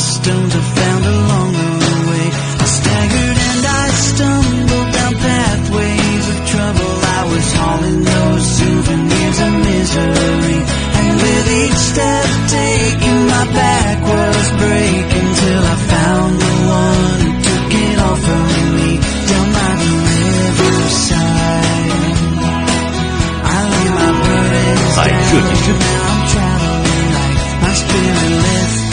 stones I found along the way. I staggered and I stumbled down pathways of trouble. I was hauling those souvenirs of misery, and with each step taken my back was breaking, till I found the one who took it all from me. Down by the riverside, I lay my burdens down. Now I'm traveling like my spirit lifted.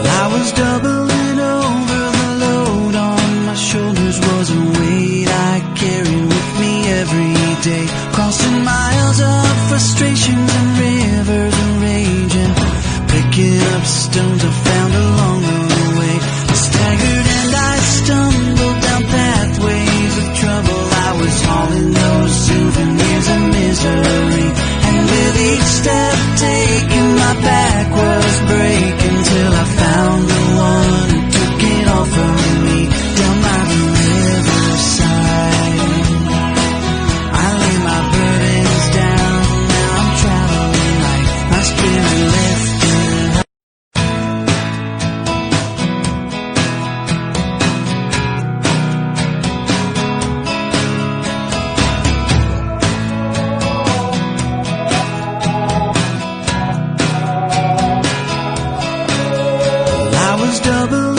I was doubling over, the load on my shoulders was a weight I carried with me every day, crossing miles of frustrations and rivers of rage, and picking up stones I found along the way. I staggered and I stumbled down pathways of trouble. I was hauling those souvenirs of misery, and with each step taken my back was breaking, till I found the one who took it all from me. Down by the riverside, I lay my burdens down. Now I'm traveling like my spirit lifted. I was double